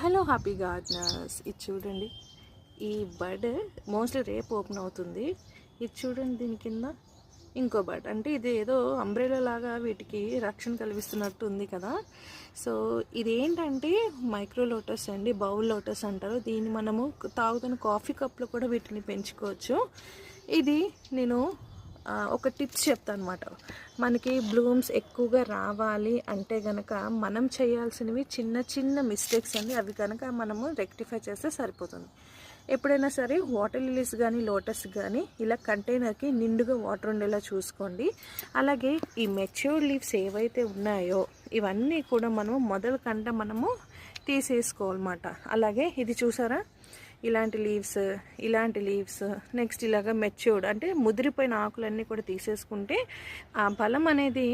Hello happy gardeners, ఇది చూడండి. ఈ బర్డ్ మోస్ట్లీ రేపు ఓపెన్ అవుతుంది. ఇది చూడండి, దీని కింద ఇంకో బర్డ్. అంటే ఇది ఏదో అంబ్రెలా లాగా వీటికి రక్షణ కల్పిస్తున్నట్టు ఉంది కదా. సో ఇది ఏంటంటే మైక్రో లోటస్ అండి, బౌల్ లోటస్ అంటారు దీన్ని. మనము తాగుతున్న కాఫీ కప్లో కూడా వీటిని పెంచుకోవచ్చు. ఇది నేను ఒక టిప్స్ చెప్తాను అనమాట. మనకి బ్లూమ్స్ ఎక్కువగా రావాలి అంటే కనుక మనం చేయాల్సినవి చిన్న చిన్న మిస్టేక్స్ అండి. అవి కనుక మనము రెక్టిఫై చేస్తే సరిపోతుంది. ఎప్పుడైనా సరే వాటర్ లిలీస్ కానీ లోటస్ కానీ ఇలా కంటైనర్కి నిండుగా వాటర్ ఉండేలా చూసుకోండి. అలాగే ఈ మెచ్యూర్డ్ లీవ్స్ ఏవైతే ఉన్నాయో ఇవన్నీ కూడా మనము మొదల కంట మనము తీసేసుకోవాలన్నమాట. అలాగే ఇది చూసారా, ఇలాంటి లీవ్స్ నెక్స్ట్ ఇలాగా మెచ్యూర్డ్ అంటే ముదిరిపోయిన ఆకులన్నీ కూడా తీసేసుకుంటే ఆ బలం అనేది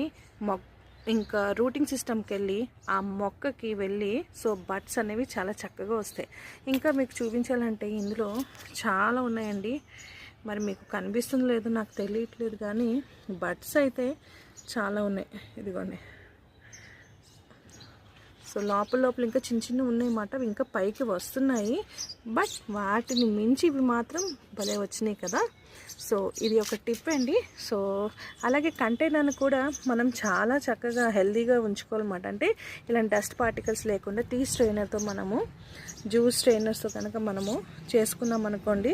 ఇంకా రూటింగ్ సిస్టమ్కి వెళ్ళి ఆ మొక్కకి వెళ్ళి సో బడ్స్ అనేవి చాలా చక్కగా వస్తాయి. ఇంకా మీకు చూపించాలంటే ఇందులో చాలా ఉన్నాయండి. మరి మీకు కనిపిస్తుందో లేదో నాకు తెలియట్లేదు, కానీ బడ్స్ అయితే చాలా ఉన్నాయి. ఇదిగోండి. సో లోపల ఇంకా చిన్న చిన్న ఉన్నాయన్నమాట. ఇంకా పైకి వస్తున్నాయి, బట్ వాటిని మించి ఇవి మాత్రం భలే వచ్చినాయి కదా. సో ఇది ఒక టిప్ అండి. సో అలాగే కంటైనర్ని కూడా మనం చాలా చక్కగా హెల్తీగా ఉంచుకోవాలన్నమాట. అంటే ఇలాంటి డస్ట్ పార్టికల్స్ లేకుండా టీ స్ట్రైనర్తో మనము జ్యూస్ స్ట్రైనర్స్తో కనుక మనము చేసుకున్నాం అనుకోండి,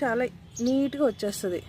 చాలా నీట్గా వచ్చేస్తుంది.